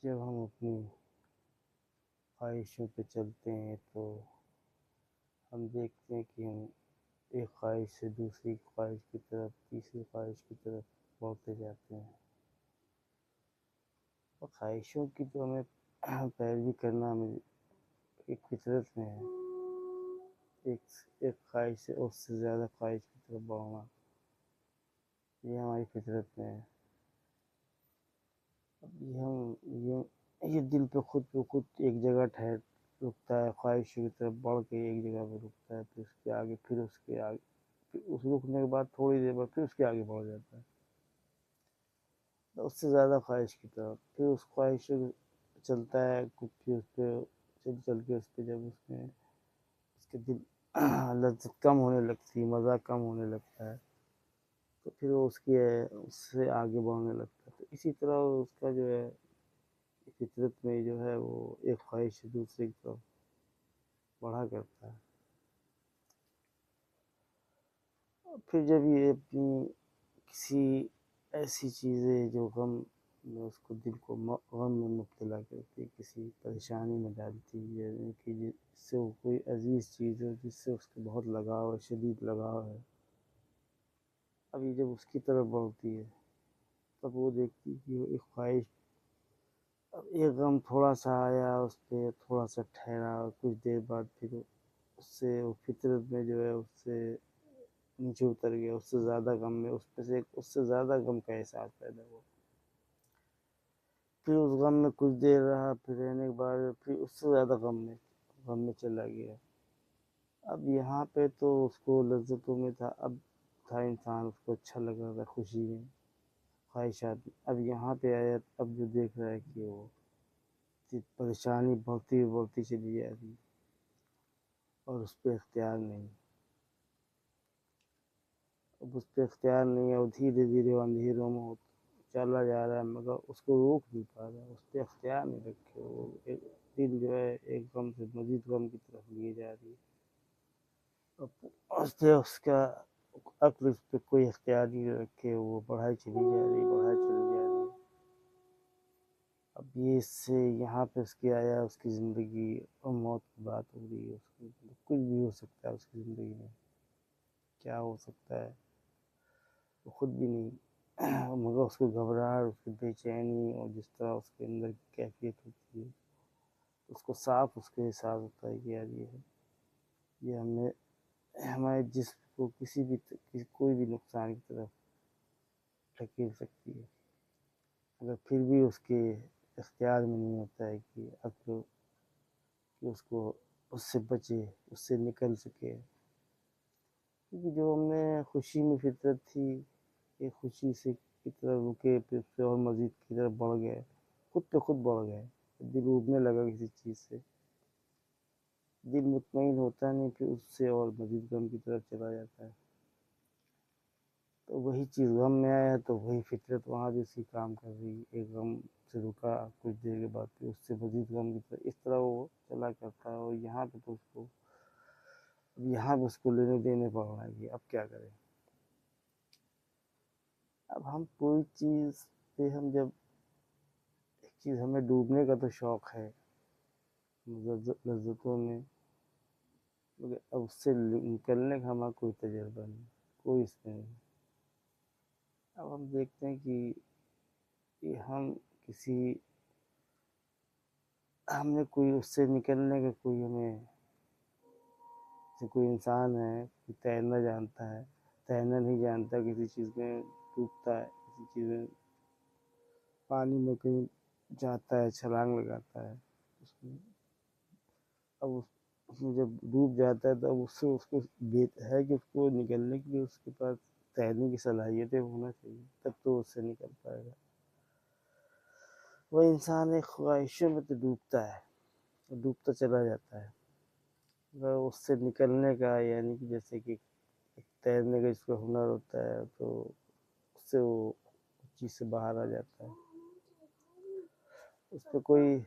جب ہم اپنی خواہشوں پہ چلتے ہیں تو ہم دیکھتے ہیں کہ ہم ایک خواہش سے دوسری خواہش کی طرف، تیسری خواہش کی طرف بڑھتے جاتے ہیں، اور خواہشوں کی تو ہمیں پیروی کرنا ہمیں ایک فطرت میں ہے، ایک خواہش سے اس سے زیادہ خواہش کی طرف بڑھنا، یہ ہماری فطرت میں ہے۔ اب یہ دل پہ خود ایک جگہ رکتا ہے، خواہشوں کی طرف بڑھ کے ایک جگہ پہ رکتا ہے، پھر اس کے آگے پھر اس رکنے کے بعد تھوڑی دیر بعد پھر اس کے آگے بڑھ جاتا ہے اس سے زیادہ خواہش کی طرف، پھر اس خواہش سے چلتا ہے، پھر اس پہ چل کے اس پہ جب اس کے دل لذت کم ہونے لگتی ہے، مزہ کم ہونے لگتا ہے، تو پھر وہ اس سے آگے بڑھنے لگتا ہے۔ تو اسی طرح اس کا جو ہے فطرت میں جو ہے وہ ایک خواہش سے دوسرے کی طرف بڑھا کرتا ہے۔ پھر جب یہ اپنی کسی ایسی چیزیں جو غم میں اس کو دل کو غم میں مبتلا کرتی، کسی پریشانی میں ڈالتی، یعنی کہ جس سے وہ کوئی عزیز چیز ہو جس سے اس کو بہت لگاؤ ہے، شدید لگاؤ ہے، اب یہ جب اس کی طرف بڑھتی ہے تب وہ دیکھتی کہ وہ ایک خواہش، اب ایک غم تھوڑا سا آیا، اس پہ تھوڑا سا ٹھہرا، اور کچھ دیر بعد پھر اس سے وہ فطرت میں جو ہے اس سے نیچے اتر گیا، اس سے زیادہ غم میں اس سے زیادہ غم کا احساس پیدا ہوا، پھر اس غم میں کچھ دیر رہا، پھر رہنے کے بعد پھر اس سے زیادہ غم میں چلا گیا۔ اب یہاں پہ تو اس کو لذتوں میں تھا، اب تھا انسان، اس کو اچھا لگ رہا تھا، خوشی میں، خواہشات میں، اب یہاں پہ آیا، اب جو دیکھ رہا ہے کہ وہ پریشانی بڑھتی چلی جا رہی اور اس پہ اختیار نہیں، اب اس پہ اختیار نہیں ہے، اور دھیرے دھیرے اندھیروں میں چلا جا رہا ہے، مگر اس کو روک نہیں پا رہا، اس پہ اختیار نہیں رکھے، وہ دل جو ہے ایک غم سے مزید غم کی طرف لیے جا رہی ہے، اس کا عقل اس پہ کوئی اختیار نہیں رکھے، وہ بڑھائی چلی جا رہی۔ اب یہ اس سے یہاں پہ اس کی آیا، اس کی زندگی اور موت کی بات ہو رہی ہے، اس کی کچھ بھی ہو سکتا ہے، اس کی زندگی میں کیا ہو سکتا ہے وہ خود بھی نہیں، مگر اس کو گھبراہٹ، اس کی بے چینی، اور جس طرح اس کے اندر کی کیفیت ہوتی ہے، اس کو صاف اس کے احساس ہوتا ہے کہ یار یہ ہمارے جسم کو کوئی بھی نقصان کی طرف دھکیل سکتی ہے، اگر پھر بھی اس کے اختیار میں نہیں ہوتا ہے کہ عقل کہ اس کو اس سے بچے، اس سے نکل سکے، کیونکہ جو ہم نے خوشی میں فطرت تھی، یہ خوشی سے کی طرف رکے، پھر اس سے اور مزید کی طرف بڑھ گئے، خود پہ خود بڑھ گئے، دل اٹھنے لگا کسی چیز سے، دل مطمئن ہوتا نہیں، پھر اس سے اور مزید غم کی طرف چلا جاتا ہے، تو وہی چیز غم میں آیا تو وہی فطرت وہاں بھی اسی کام کر رہی، ایک غم سے رکا، کچھ دیر کے بعد پھر اس سے مزید غم کی طرف، اس طرح وہ چلا کرتا ہے، اور یہاں پہ تو اس کو لینے دینے پڑ رہا ہے کہ اب کیا کریں۔ اب ہم کوئی چیز پہ جب ایک چیز ہمیں ڈوبنے کا تو شوق ہے لذتوں میں، مگر اب اس سے نکلنے کا ہمارا کوئی تجربہ نہیں، کوئی اس میں نہیں۔ اب ہم دیکھتے ہیں کہ ہم نے کوئی اس سے نکلنے کا کوئی انسان ہے، کوئی تیرنا جانتا ہے، تیرنا نہیں جانتا، کسی چیز میں ڈوبتا ہے، کسی چیز میں پانی میں کہیں جاتا ہے، چھلانگ لگاتا ہے، اب اس میں جب ڈوب جاتا ہے تو اب اس کو ہے کہ اس کو نکلنے کے لیے اس کے پاس تیرنے کی صلاحیتیں ہونا چاہیے، تب تو اس سے نکل پائے گا۔ وہ انسان ایک خواہشوں میں تو ڈوبتا چلا جاتا ہے، اگر اس سے نکلنے کا، یعنی کہ جیسے کہ تیرنے کا جس کا ہنر ہوتا ہے تو اس سے وہ چیز سے باہر آ جاتا ہے، اس پہ کوئی